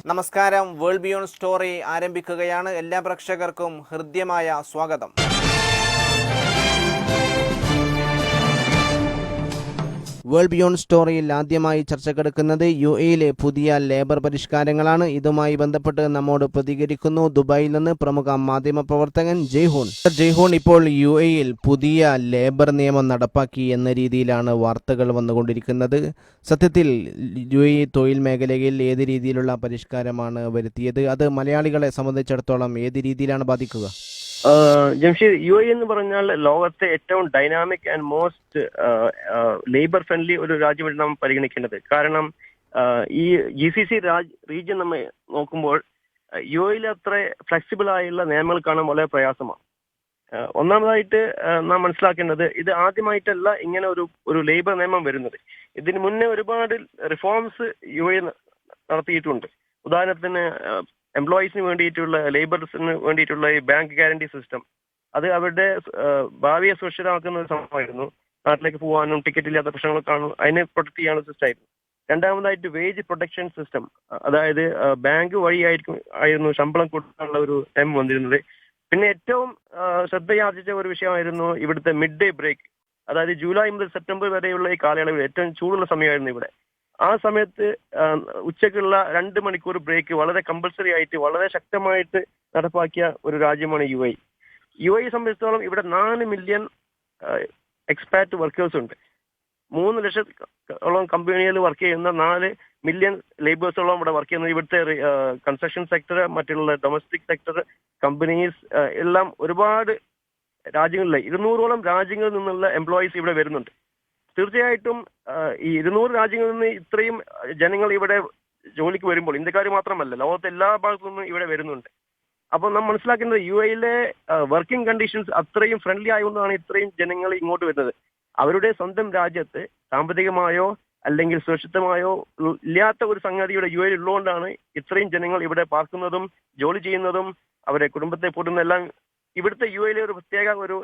നമസ്കാരം. World beyond story ആരംഭിക്കുകയാണ്. എല്ലാ പ്രേക്ഷകർക്കും ഹൃദ്യമായ സ്വാഗതം. വേൾഡ് ബിയോണ്ട് സ്റ്റോറിയിൽ ആദ്യമായി ചർച്ചക്കെടുക്കുന്നത് UAE-യിലെ പുതിയ ലേബർ പരിഷ്കാരങ്ങളാണ്. ഇതുമായി ബന്ധപ്പെട്ട് നമ്മോട് പ്രതികരിക്കുന്നു ദുബായിൽ നിന്ന് പ്രമുഖ മാധ്യമപ്രവർത്തകൻ ജയ്ഹൂൺ. ജയ്ഹൂൺ, ഇപ്പോൾ UAE-യിൽ പുതിയ ലേബർ നിയമം നടപ്പാക്കി എന്ന രീതിയിലാണ് വാർത്തകൾ വന്നുകൊണ്ടിരിക്കുന്നത്. സത്യത്തിൽ UAE തൊഴിൽ മേഖലയിൽ ഏത് രീതിയിലുള്ള പരിഷ്കാരമാണ് വരുത്തിയത്? അത് മലയാളികളെ സംബന്ധിച്ചിടത്തോളം ഏത് രീതിയിലാണ് ബാധിക്കുക? ജംഷീദ്, UAE എന്ന് പറഞ്ഞാൽ ലോകത്തെ ഏറ്റവും dynamic and most labour friendly ഒരു രാജ്യമായിട്ട് നാം പരിഗണിക്കേണ്ടത്. കാരണം ഈ GCC റീജിയൻ നമ്മൾ നോക്കുമ്പോൾ UAE-യിൽ അത്ര ഫ്ലെക്സിബിൾ ആയുള്ള നിയമങ്ങൾ കാണാൻ വളരെ പ്രയാസമാണ്. ഒന്നാമതായിട്ട് നാം മനസ്സിലാക്കേണ്ടത്, ഇത് ആദ്യമായിട്ടല്ല ഇങ്ങനെ ഒരു ലേബർ നിയമം വരുന്നത്. ഇതിന് മുന്നേ ഒരുപാട് റിഫോംസ് UAE നടത്തിയിട്ടുണ്ട്. ഉദാഹരണത്തിന് എംപ്ലോയീസിന് വേണ്ടിയിട്ടുള്ള, ലേബേഴ്സിന് വേണ്ടിയിട്ടുള്ള ഈ ബാങ്ക് ഗ്യാരണ്ടി സിസ്റ്റം, അത് അവരുടെ ഭാവിയെ സുരക്ഷിതമാക്കുന്ന ഒരു സംഭവമായിരുന്നു. നാട്ടിലേക്ക് പോകാനും ടിക്കറ്റ് ഇല്ലാത്ത പ്രശ്നങ്ങൾ കാണും, അതിനെ പ്രൊട്ടക്ട് ചെയ്യാനുള്ള സിസ്റ്റം ആയിരുന്നു. രണ്ടാമതായിട്ട് വേജ് പ്രൊട്ടക്ഷൻ സിസ്റ്റം, അതായത് ബാങ്ക് ആയിരുന്നു ശമ്പളം കൊടുക്കാനുള്ള ഒരു നിയമം വന്നിരുന്നത്. പിന്നെ ഏറ്റവും ശ്രദ്ധയാർജിച്ച ഒരു വിഷയമായിരുന്നു ഇവിടുത്തെ മിഡ് ഡേ ബ്രേക്ക്. അതായത് ജൂലൈ മുതൽ സെപ്റ്റംബർ വരെയുള്ള ഈ കാലയളവിൽ ഏറ്റവും ചൂടുള്ള സമയമായിരുന്നു ഇവിടെ. ആ സമയത്ത് ഉച്ചയ്ക്കുള്ള 2 മണിക്കൂർ ബ്രേക്ക് വളരെ കമ്പൽസറി ആയിട്ട്, വളരെ ശക്തമായിട്ട് നടപ്പാക്കിയ ഒരു രാജ്യമാണ് UAE. UAE സംബന്ധിച്ചിടത്തോളം ഇവിടെ 4 മില്യൺ എക്സ്പാറ്റ് വർക്കേഴ്സ് ഉണ്ട്. 3 ലക്ഷത്തോളം കമ്പനികളിൽ വർക്ക് ചെയ്യുന്ന 4 മില്യൺ ലേബേഴ്സോളം ഇവിടെ വർക്ക് ചെയ്യുന്നത്. ഇവിടുത്തെ കൺസ്ട്രക്ഷൻ സെക്ടർ, മറ്റുള്ള ഡൊമസ്റ്റിക് സെക്ടർ, കമ്പനീസ് എല്ലാം ഒരുപാട് രാജ്യങ്ങളിലെ 200ഓളം രാജ്യങ്ങളിൽ നിന്നുള്ള എംപ്ലോയീസ് ഇവിടെ വരുന്നുണ്ട്. തീർച്ചയായിട്ടും ഈ 200 രാജ്യങ്ങളിൽ നിന്ന് ഇത്രയും ജനങ്ങൾ ഇവിടെ ജോലിക്ക് വരുമ്പോൾ, ഇന്ത്യക്കാർ മാത്രമല്ല, ലോകത്തെ എല്ലാ ഭാഗത്തു നിന്നും ഇവിടെ വരുന്നുണ്ട്. അപ്പോൾ നാം മനസ്സിലാക്കേണ്ടത് UAE-യിലെ വർക്കിംഗ് കണ്ടീഷൻസ് അത്രയും ഫ്രണ്ട്ലി ആയതുകൊണ്ടാണ് ഇത്രയും ജനങ്ങൾ ഇങ്ങോട്ട് വരുന്നത്. അവരുടെ സ്വന്തം രാജ്യത്ത് സാമ്പത്തികമായോ അല്ലെങ്കിൽ സുരക്ഷിതമായോ ഇല്ലാത്ത ഒരു സംഗതിയുടെ UAE ഉള്ളതുകൊണ്ടാണ് ഇത്രയും ജനങ്ങൾ ഇവിടെ പാർക്കുന്നതും ജോലി ചെയ്യുന്നതും അവരെ കുടുംബത്തെ പൂട്ടുന്നതെല്ലാം. ഇവിടുത്തെ UAE-യിലെ ഒരു പ്രത്യേക ഒരു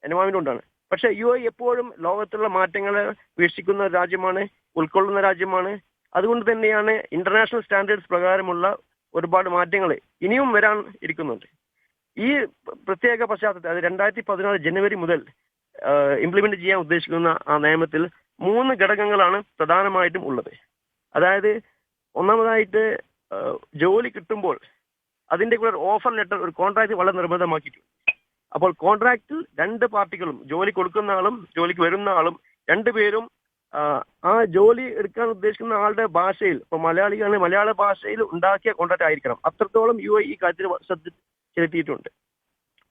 എൻവയോൺമെന്റ് കൊണ്ടാണ്. പക്ഷെ UAE എപ്പോഴും ലോകത്തുള്ള മാറ്റങ്ങളെ വീക്ഷിക്കുന്ന രാജ്യമാണ്, ഉൾക്കൊള്ളുന്ന രാജ്യമാണ്. അതുകൊണ്ട് തന്നെയാണ് ഇന്റർനാഷണൽ സ്റ്റാൻഡേർഡ്സ് പ്രകാരമുള്ള ഒരുപാട് മാറ്റങ്ങൾ ഇനിയും വരാൻ ഇരിക്കുന്നുണ്ട്. ഈ പ്രത്യേക പശ്ചാത്തലത്തിൽ, അത് 2014 ജനുവരി മുതൽ ഇംപ്ലിമെന്റ് ചെയ്യാൻ ഉദ്ദേശിക്കുന്ന ആ നിയമത്തിൽ 3 ഘടകങ്ങളാണ് പ്രധാനമായിട്ടും ഉള്ളത്. അതായത് ഒന്നാമതായിട്ട് ജോലി കിട്ടുമ്പോൾ അതിന്റെ കൂടെ ഒരു ഓഫർ ലെറ്റർ, ഒരു കോൺട്രാക്ട് വളരെ നിർബന്ധമാക്കിയിട്ടുണ്ട്. അപ്പോൾ കോൺട്രാക്റ്റിൽ 2 പാർട്ടികളും, ജോലി കൊടുക്കുന്ന ആളും ജോലിക്ക് വരുന്ന ആളും, 2 പേരും ആ ജോലി എടുക്കാൻ ഉദ്ദേശിക്കുന്ന ആളുടെ ഭാഷയിൽ, ഇപ്പോൾ മലയാളിയാണ്, മലയാള ഭാഷയിൽ ഉണ്ടാക്കിയ കോൺട്രാക്ട് ആയിരിക്കണം. അത്രത്തോളം UAE ഈ കാര്യത്തിൽ ശ്രദ്ധ ചെലുത്തിയിട്ടുണ്ട്.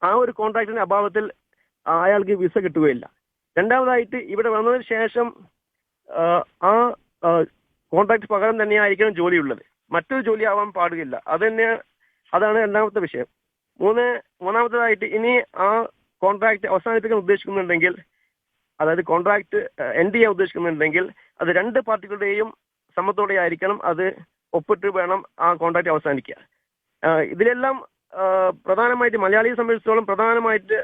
ആ ഒരു കോൺട്രാക്ടിന്റെ അഭാവത്തിൽ അയാൾക്ക് വിസ കിട്ടുകയില്ല. രണ്ടാമതായിട്ട് ഇവിടെ വന്നതിന് ശേഷം ആ കോൺട്രാക്ട് പകരം തന്നെയായിരിക്കണം ജോലിയുള്ളത്, മറ്റൊരു ജോലി ആവാൻ പാടില്ല. അതാണ് രണ്ടാമത്തെ വിഷയം. മൂന്നാമത്തേതായിട്ട്, ഇനി ആ കോൺട്രാക്ട് അവസാനിപ്പിക്കാൻ ഉദ്ദേശിക്കുന്നുണ്ടെങ്കിൽ, അതായത് കോൺട്രാക്ട് എൻഡ് ചെയ്യാൻ ഉദ്ദേശിക്കുന്നുണ്ടെങ്കിൽ, അത് 2 പാർട്ടികളുടെയും സമ്മതത്തോടെ ആയിരിക്കണം, അത് ഒപ്പിട്ട് വേണം ആ കോൺട്രാക്ട് അവസാനിക്കുക. ഇതിലെല്ലാം പ്രധാനമായിട്ട് മലയാളിയെ സംബന്ധിച്ചിടത്തോളം പ്രധാനമായിട്ട്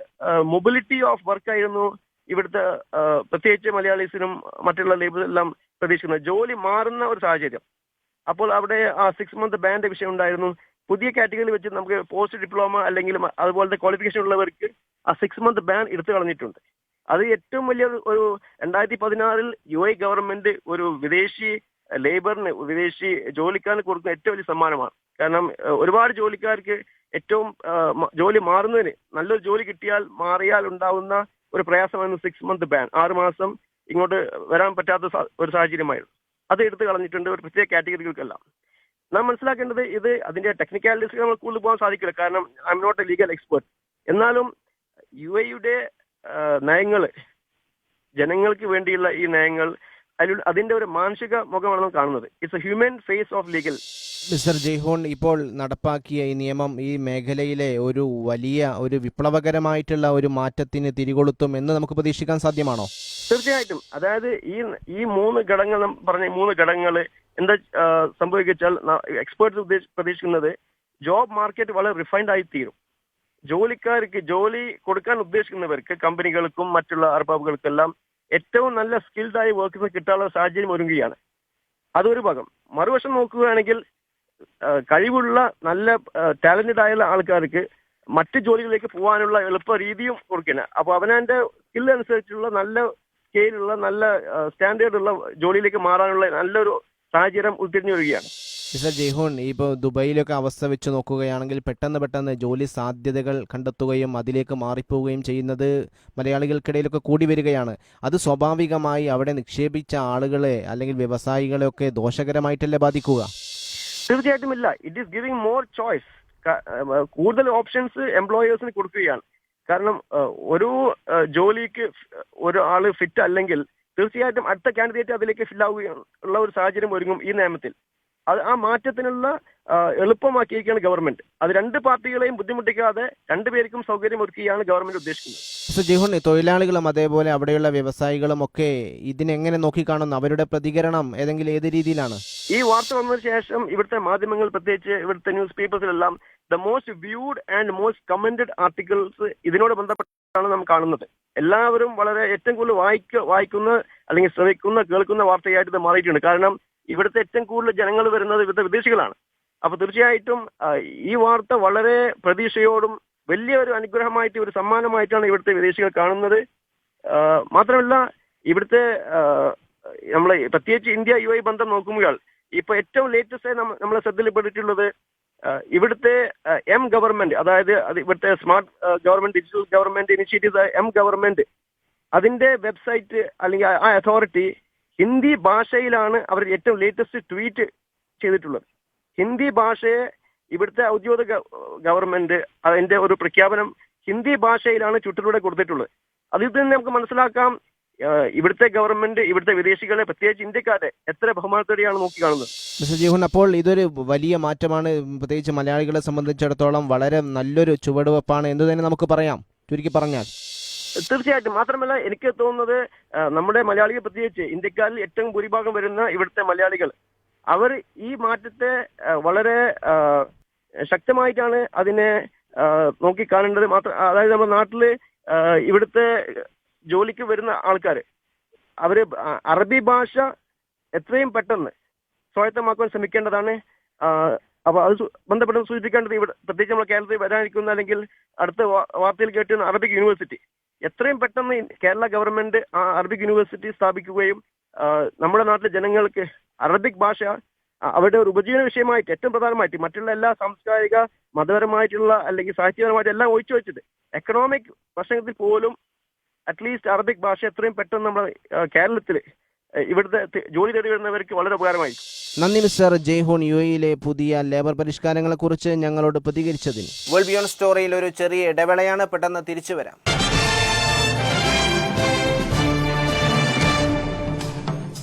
മൊബിലിറ്റി ഓഫ് വർക്ക് ആയിരുന്നു ഇവിടുത്തെ, പ്രത്യേകിച്ച് മലയാളീസിനും മറ്റുള്ള ലേബേഴ്സെല്ലാം പ്രതീക്ഷിക്കുന്നത്. ജോലി മാറുന്ന ഒരു സാഹചര്യം. അപ്പോൾ അവിടെ ആ 6 മന്ത് ബാൻ്റെ വിഷയം ഉണ്ടായിരുന്നു. പുതിയ കാറ്റഗറി വെച്ച് നമുക്ക് പോസ്റ്റ് ഡിപ്ലോമ അല്ലെങ്കിൽ അതുപോലത്തെ ക്വാളിഫിക്കേഷൻ ഉള്ളവർക്ക് ആ 6 മന്ത് ബാൻ എടുത്തു കളഞ്ഞിട്ടുണ്ട്. അത് ഏറ്റവും വലിയ ഒരു 2016 UAE ഗവൺമെന്റ് ഒരു വിദേശി ലേബറിന്, വിദേശി ജോലിക്കാരന് കൊടുക്കുന്ന ഏറ്റവും വലിയ സമ്മാനമാണ്. കാരണം ഒരുപാട് ജോലിക്കാർക്ക് ഏറ്റവും ജോലി മാറുന്നതിന്, നല്ലൊരു ജോലി മാറിയാൽ ഉണ്ടാവുന്ന ഒരു പ്രയാസമായിരുന്നു 6 മന്ത് ബാൻ. 6 മാസം ഇങ്ങോട്ട് വരാൻ പറ്റാത്ത ഒരു സാഹചര്യമായിരുന്നു. അത് എടുത്തു കളഞ്ഞിട്ടുണ്ട് ഒരു പ്രത്യേക കാറ്റഗറികൾക്കെല്ലാം. നാം മനസ്സിലാക്കേണ്ടത്, ഇത് അതിന്റെ ടെക്നിക്കാലിറ്റീസ് നമ്മൾ കൂടുതൽ പോകാൻ സാധിക്കില്ല, കാരണം I am not a legal expert. എന്നാലും UAE-യുടെ നയങ്ങൾ, ജനങ്ങൾക്ക് വേണ്ടിയുള്ള ഈ നയങ്ങൾ, അതിന്റെ ഒരു മാനുഷിക മുഖമാണ് നാം കാണുന്നത്. It's a human face of legal. Mister ജയ്ഹൂൺ, ഇപ്പോൾ നടപ്പാക്കിയ ഈ നിയമം ഈ മേഖലയിലെ ഒരു വലിയ വിപ്ലവകരമായിട്ടുള്ള ഒരു മാറ്റത്തിന് തിരികൊളുത്തും എന്ന് നമുക്ക് പ്രതീക്ഷിക്കാൻ സാധ്യമാണോ? തീർച്ചയായിട്ടും. അതായത് ഈ 3 ഘടകങ്ങൾ, പറഞ്ഞ 3 ഘടകങ്ങൾ എന്താ സംഭവിച്ചാൽ, എക്സ്പേർട്സ് പ്രതീക്ഷിക്കുന്നത് ജോബ് മാർക്കറ്റ് വളരെ റിഫൈൻഡ് ആയി തീരും. ജോലിക്കാർക്ക്, ജോലി കൊടുക്കാൻ ഉദ്ദേശിക്കുന്നവർക്ക്, കമ്പനികൾക്കും മറ്റുള്ള അർബാബുകൾക്കെല്ലാം ഏറ്റവും നല്ല സ്കിൽഡ് ആയി വർക്കേഴ്സ് കിട്ടാനുള്ള സാഹചര്യം ഒരുങ്ങുകയാണ്. അതൊരു ഭാഗം. മറുവശം നോക്കുകയാണെങ്കിൽ കഴിവുള്ള നല്ല ടാലന്റഡ് ആയുള്ള ആൾക്കാർക്ക് മറ്റ് ജോലികളിലേക്ക് പോകാനുള്ള എളുപ്പ രീതിയും കൊടുക്കണം. അപ്പോൾ അവനവന്റെ സ്കിൽ അനുസരിച്ചുള്ള നല്ല സ്കെയിലുള്ള നല്ല സ്റ്റാൻഡേർഡ് ഉള്ള ജോലിയിലേക്ക് മാറാനുള്ള നല്ലൊരു സാഹചര്യം ഉൾത്തിരിഞ്ഞു വരികയാണ്. മിസ്റ്റർ ജയ്ഹോൺ, ഇപ്പോൾ ദുബൈയിലൊക്കെ അവസ്ഥ വെച്ച് നോക്കുകയാണെങ്കിൽ പെട്ടെന്ന് ജോലി സാധ്യതകൾ കണ്ടെത്തുകയും അതിലേക്ക് മാറിപ്പോവുകയും ചെയ്യുന്നത് മലയാളികൾക്കിടയിലൊക്കെ കൂടി വരികയാണ്. അത് സ്വാഭാവികമായി അവിടെ നിക്ഷേപിച്ച ആളുകളെ അല്ലെങ്കിൽ വ്യവസായികളെ ഒക്കെ ദോഷകരമായിട്ടല്ലേ ബാധിക്കുക? തീർച്ചയായിട്ടും ഇല്ല. It is giving more choice. കൂടുതൽ ഓപ്ഷൻസ് എംപ്ലോയേഴ്സിന് കൊടുക്കുകയാണ്. കാരണം ഒരു ജോലിക്ക് ഒരാള് ഫിറ്റ് അല്ലെങ്കിൽ തീർച്ചയായിട്ടും അടുത്ത കാൻഡിഡേറ്റ് അതിലേക്ക് ഫിൽ ആവുകയുള്ള ഒരു സാഹചര്യം ഒരുങ്ങും ഈ നിയമത്തിൽ. അത് ആ മാറ്റത്തിനുള്ള എളുപ്പമാക്കിയിരിക്കുകയാണ് ഗവൺമെന്റ്. അത് രണ്ട് പാർട്ടികളെയും ബുദ്ധിമുട്ടിക്കാതെ രണ്ടുപേർക്കും സൗകര്യം ഒരുക്കുകയാണ് ഗവൺമെന്റ് ഉദ്ദേശിക്കുന്നത്. മിസ്റ്റർ ജയ്ഹോൺ, തൊഴിലാളികളും അതേപോലെ അവിടെയുള്ള വ്യവസായികളും ഒക്കെ ഇതിനെങ്ങനെ നോക്കിക്കാണുന്നു? അവരുടെ പ്രതികരണം ഏത് രീതിയിലാണ്? ഈ വാർത്ത വന്നതിന് ശേഷം ഇവിടുത്തെ മാധ്യമങ്ങൾ, പ്രത്യേകിച്ച് ഇവിടുത്തെ ന്യൂസ് പേപ്പേഴ്സിലെല്ലാം the most viewed and most commented articles ഇതിനോട് ബന്ധപ്പെട്ടാണ് നാം കാണുന്നത്. എല്ലാവരും വളരെ ഏറ്റവും കൂടുതൽ വായിക്കുന്ന അല്ലെങ്കിൽ ശ്രവിക്കുന്ന കേൾക്കുന്ന വാർത്തയായിട്ട് ഇത് മാറിയിട്ടുണ്ട്. കാരണം ഇവിടുത്തെ ഏറ്റവും കൂടുതൽ ജനങ്ങൾ വരുന്നത് ഇവിടുത്തെ വിദേശികളാണ്. അപ്പൊ തീർച്ചയായിട്ടും ഈ വാർത്ത വളരെ പ്രതീക്ഷയോടും വലിയൊരു അനുഗ്രഹമായിട്ട് ഒരു സമ്മാനമായിട്ടാണ് ഇവിടുത്തെ വിദേശികൾ കാണുന്നത്. മാത്രമല്ല ഇവിടുത്തെ നമ്മളെ പ്രത്യേകിച്ച് ഇന്ത്യ UAE ബന്ധം നോക്കുമ്പോൾ ഇപ്പൊ ഏറ്റവും ലേറ്റസ്റ്റ് നമ്മളെ ശ്രദ്ധയിൽപ്പെട്ടിട്ടുള്ളത് ഇവിടുത്തെ ഗവൺമെന്റ്, അതായത് ഇവിടുത്തെ smart government, digital government initiative government, അതിന്റെ വെബ്സൈറ്റ് അല്ലെങ്കിൽ ആ അതോറിറ്റി ഹിന്ദി ഭാഷയിലാണ് അവർ ഏറ്റവും ലേറ്റസ്റ്റ് ട്വീറ്റ് ചെയ്തിട്ടുള്ളത്. ഹിന്ദി ഭാഷയെ ഇവിടുത്തെ ഔദ്യോഗിക ഗവൺമെന്റ് അതിന്റെ ഒരു പ്രഖ്യാപനം ഹിന്ദി ഭാഷയിലാണ് ട്വിറ്ററിലൂടെ കൊടുത്തിട്ടുള്ളത്. അതിൽ നിന്ന് നമുക്ക് മനസ്സിലാക്കാം ഇവിടുത്തെ ഗവൺമെന്റ് ഇവിടുത്തെ വിദേശികളെ, പ്രത്യേകിച്ച് ഇന്ത്യക്കാരെ എത്ര ബഹുമാനത്തോടെയാണ് നോക്കിക്കാണുന്നത്. മിസ്റ്റർ ജയ്ഹോൺ, അപ്പോൾ ഇതൊരു വലിയ മാറ്റമാണ്. പ്രത്യേകിച്ച് മലയാളികളെ സംബന്ധിച്ചിടത്തോളം വളരെ നല്ലൊരു ചുവടുവെപ്പാണ് എന്ന് തന്നെ നമുക്ക് പറയാം, ചുരുക്കി പറഞ്ഞാൽ. തീർച്ചയായിട്ടും. മാത്രമല്ല എനിക്ക് തോന്നുന്നത് നമ്മുടെ മലയാളികൾ, പ്രത്യേകിച്ച് ഇന്ത്യക്കാരിൽ ഏറ്റവും ഭൂരിഭാഗം വരുന്ന ഇവിടുത്തെ മലയാളികൾ, അവർ ഈ മാറ്റത്തെ വളരെ ശക്തമായിട്ടാണ് അതിനെ നോക്കിക്കാണേണ്ടത്. അതായത് നമ്മുടെ നാട്ടില് ഇവിടുത്തെ ജോലിക്ക് വരുന്ന ആൾക്കാർ അവര് അറബി ഭാഷ എത്രയും പെട്ടെന്ന് സ്വായത്തമാക്കാൻ ശ്രമിക്കേണ്ടതാണ്. അപ്പൊ അത് ബന്ധപ്പെട്ട് സൂചിപ്പിക്കേണ്ടത് ഇവിടെ പ്രത്യേകിച്ച് നമ്മുടെ കേരളത്തിൽ വരാനിരിക്കുന്ന അല്ലെങ്കിൽ അടുത്ത വാർത്തയിൽ കേട്ടുന്ന അറബിക് യൂണിവേഴ്സിറ്റി എത്രയും പെട്ടെന്ന് കേരള ഗവൺമെന്റ് ആ അറബിക് യൂണിവേഴ്സിറ്റി സ്ഥാപിക്കുകയും നമ്മുടെ നാട്ടിലെ ജനങ്ങൾക്ക് അറബിക് ഭാഷ അവരുടെ ഒരു ഉപജീവന വിഷയമായിട്ട് ഏറ്റവും പ്രധാനമായിട്ട് മറ്റുള്ള എല്ലാ സാംസ്കാരിക, മതപരമായിട്ടുള്ള അല്ലെങ്കിൽ സാഹിത്യപരമായിട്ട് എല്ലാം ഒഴിച്ചു വെച്ചിട്ട് എക്കണോമിക് പ്രശ്നത്തിൽ പോലും അറ്റ്ലീസ്റ്റ് അറബിക് ഭാഷ എത്രയും പെട്ടെന്ന് നമ്മുടെ കേരളത്തിൽ ഇവിടുത്തെ ജോലി തേടി വരുന്നവർക്ക് വളരെ ഉപകാരമായി. നന്ദി മിസ്റ്റർ ജയ്ഹോൺ, UAE പുതിയ ലേബർ പരിഷ്കാരങ്ങളെ കുറിച്ച് ഞങ്ങളോട് പ്രതികരിച്ചതിന്. വേൾഡ് ബിയോണ്ട് സ്റ്റോറിയിൽ ഒരു ചെറിയ ഇടവേളയാണ്, പെട്ടെന്ന് തിരിച്ചു വരാം.